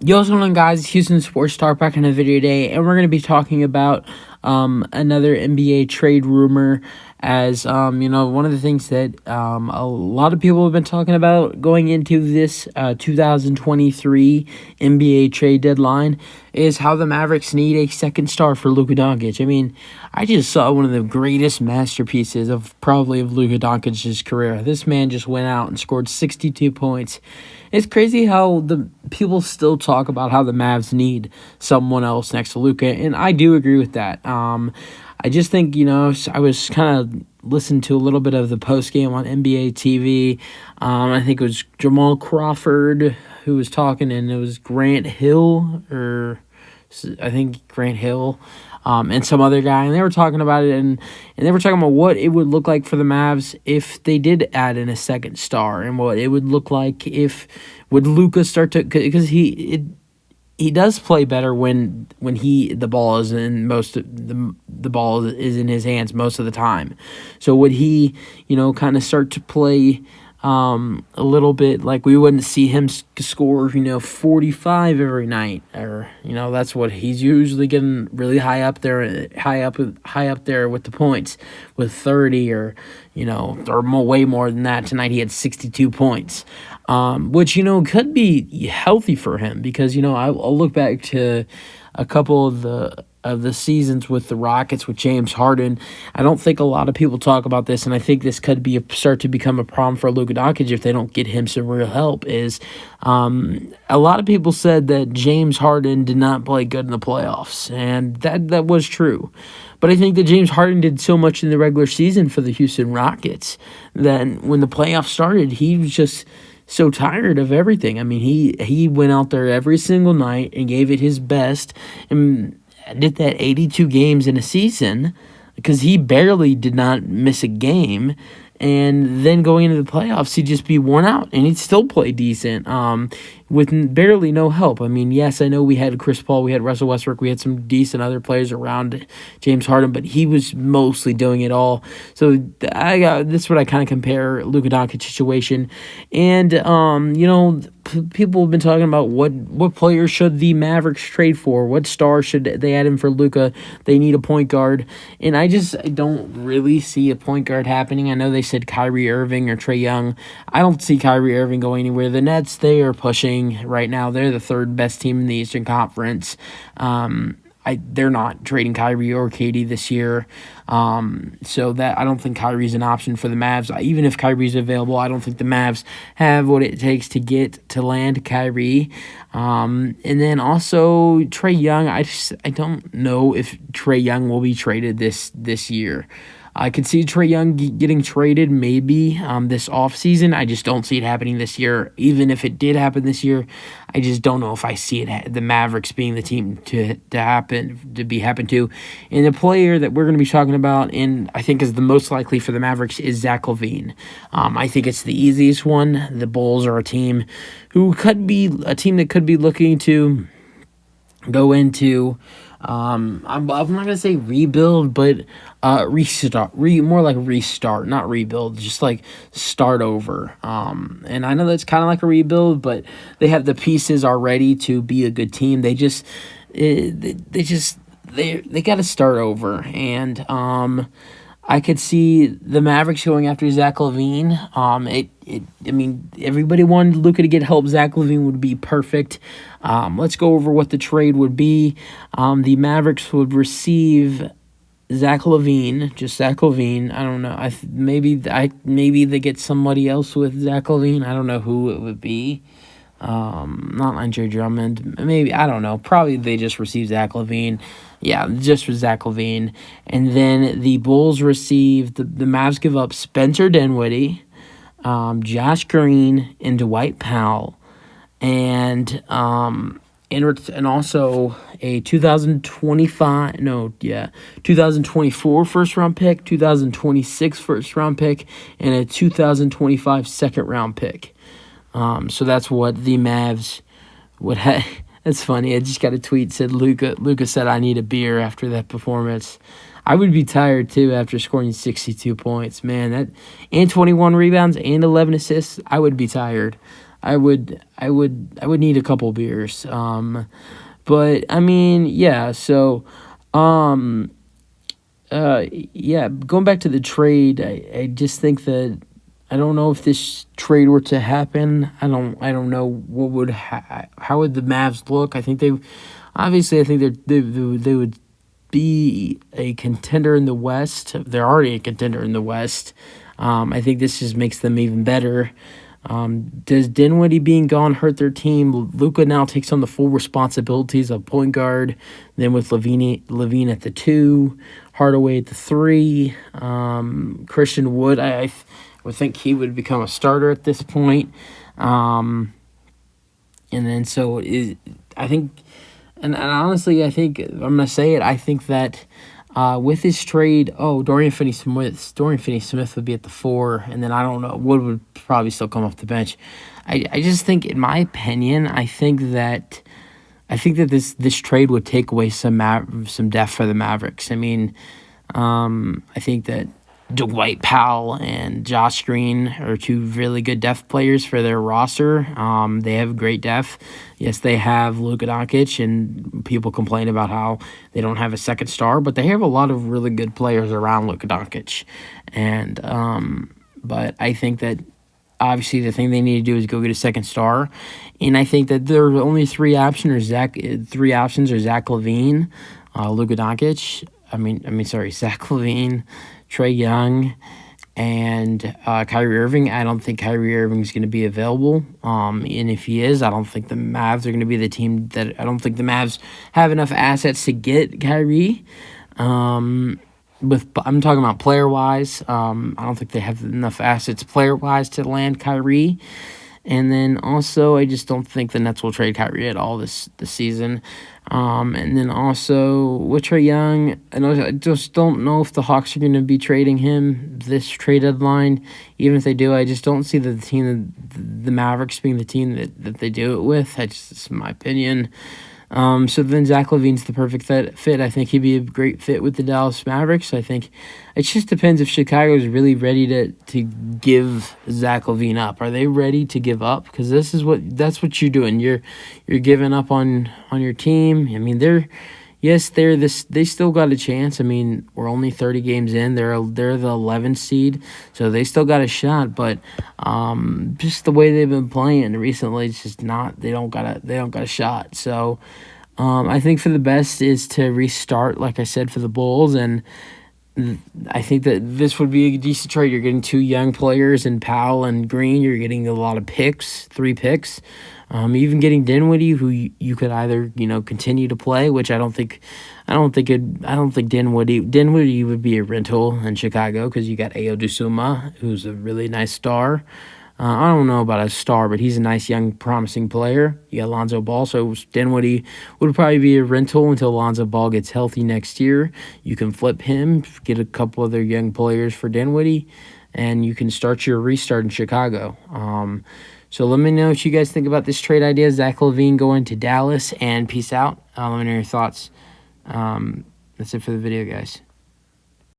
Yo, what's going on, guys? Houston Sports Star back in a video today, and we're going to be talking about another NBA trade rumor. As one of the things that a lot of people have been talking about going into this 2023 NBA trade deadline is how the Mavericks need a second star for Luka Doncic. I mean, I just saw one of the greatest masterpieces of Luka Doncic's career. This man just went out and scored 62 points. It's crazy how the people still talk about how the Mavs need someone else next to Luka, and I do agree with that. I just think, I was kind of listening to a little bit of the post game on NBA TV. I think it was Jamal Crawford who was talking, and it was Grant Hill, and some other guy, and they were talking about it, and they were talking about what it would look like for the Mavs if they did add in a second star, and what it would look like if would Luka start to, because he does play better when the ball is in the ball is in his hands most of the time. So would he, kind of start to play a little bit like we wouldn't see him score 45 every night, or that's what he's usually getting really high up there with the points, with 30 or way more than that. Tonight he had 62 points, which could be healthy for him, because I'll look back to a couple of the seasons with the Rockets with James Harden. I don't think a lot of people talk about this, and I think this could start to become a problem for Luka Doncic if they don't get him some real help. Is a lot of people said that James Harden did not play good in the playoffs, and that was true. But I think that James Harden did so much in the regular season for the Houston Rockets that when the playoffs started, he was just so tired of everything. I mean, he went out there every single night and gave it his best, and did that 82 games in a season, because he barely did not miss a game. And then going into the playoffs, he'd just be worn out, and he'd still play decent with barely no help. I mean, yes, I know we had Chris Paul, we had Russell Westbrook, we had some decent other players around James Harden, but he was mostly doing it all. So this is what I kind of compare Luka Doncic situation. And people have been talking about what players should the Mavericks trade for, what star should they add in for Luka. They need a point guard, and I don't really see a point guard happening. I know they said Kyrie Irving or Trae Young. I don't see Kyrie Irving going anywhere. The Nets, they are pushing right now. They're the third best team in the Eastern Conference. They're not trading Kyrie or KD this year. So that I don't think Kyrie's an option for the Mavs. Even if Kyrie's available, I don't think the Mavs have what it takes to land Kyrie. And then also Trae Young. I don't know if Trae Young will be traded this year. I could see Trae Young getting traded maybe this offseason. I just don't see it happening this year. Even if it did happen this year, I just don't know if I see it, the Mavericks being the team to happen to. And the player that we're going to be talking about, and I think is the most likely for the Mavericks, is Zach Lavine. I think it's the easiest one. The Bulls are a team that could be looking to go into, I'm not gonna say rebuild, but restart, more like restart, not rebuild, just like start over. And I know that's kind of like a rebuild, but they have the pieces already to be a good team. They got to start over, and I could see the Mavericks going after Zach Lavine. I mean, everybody wanted Luka to get help. Zach Lavine would be perfect. Let's go over what the trade would be. The Mavericks would receive Zach Lavine, just Zach Lavine. I don't know. Maybe they get somebody else with Zach Lavine. I don't know who it would be. Not Andre Drummond. Maybe, I don't know. Probably they just receive Zach Lavine. Yeah, just for Zach Lavine. And then the Bulls receive, the Mavs give up Spencer Dinwiddie, Josh Green, and Dwight Powell. And also a 2024 first round pick, 2026 first round pick, and a 2025 second round pick. So that's what the Mavs would have. That's funny. I just got a tweet said Luka said, "I need a beer" after that performance. I would be tired too after scoring 62 points, man. And 21 rebounds and 11 assists. I would be tired. I would need a couple beers. But I mean, yeah. So, um, yeah. Going back to the trade, I just think that I don't know if this trade were to happen. I don't know what would how would the Mavs look. I think they obviously I think they would be a contender in the West. They're already a contender in the West. I think this just makes them even better. Does Dinwiddie being gone hurt their team? Luka now takes on the full responsibilities of point guard. Then with Lavine at the 2, Hardaway at the 3, Christian Wood. I would think he would become a starter at this point. And then I think, and honestly, I think I'm gonna say it. I think that with this trade, Dorian Finney-Smith would be at the 4, and then I don't know, Wood would probably still come off the bench. I just think, in my opinion, I think that this trade would take away some depth for the Mavericks. I mean, I think that Dwight Powell and Josh Green are 2 really good depth players for their roster. They have great depth. Yes, they have Luka Doncic, and people complain about how they don't have a second star, but they have a lot of really good players around Luka Doncic. And but I think that obviously the thing they need to do is go get a second star, and I think that there are only 3 options: Zach Lavine, Luka Doncic. Zach Lavine, Trae Young, and Kyrie Irving. I don't think Kyrie Irving is going to be available. And if he is, I don't think the Mavs are going to be the team that. I don't think the Mavs have enough assets to get Kyrie. I'm talking about player wise. I don't think they have enough assets player wise to land Kyrie. And then also, I just don't think the Nets will trade Kyrie at all this season. And then also with Trae Young, I just don't know if the Hawks are going to be trading him this trade deadline. Even if they do, I just don't see the Mavericks being the team that they do it with. It's my opinion. So then Zach Lavine's the perfect fit. I think he'd be a great fit with the Dallas Mavericks. I think it just depends if Chicago is really ready to give Zach Lavine up. Are they ready to give up? Because that's what you're doing. You're giving up on your team. I mean, they still got a chance. I mean, we're only 30 games in. They're the 11th seed, so they still got a shot. But just the way they've been playing recently, it's just not. They don't got a shot. So I think for the best is to restart, like I said, for the Bulls, and I think that this would be a decent trade. You're getting 2 young players in Powell and Green. You're getting a lot of picks, 3 picks. Even getting Dinwiddie, who you could either continue to play, which I don't think Dinwiddie would be a rental in Chicago because you got Ayo Dosunmu, who's a really nice star. I don't know about a star, but he's a nice young promising player. You got Lonzo Ball, so Dinwiddie would probably be a rental until Lonzo Ball gets healthy next year. You can flip him, get a couple other young players for Dinwiddie, and you can start your restart in Chicago. So let me know what you guys think about this trade idea. Zach Lavine going to Dallas, and peace out. Let me know your thoughts. That's it for the video, guys.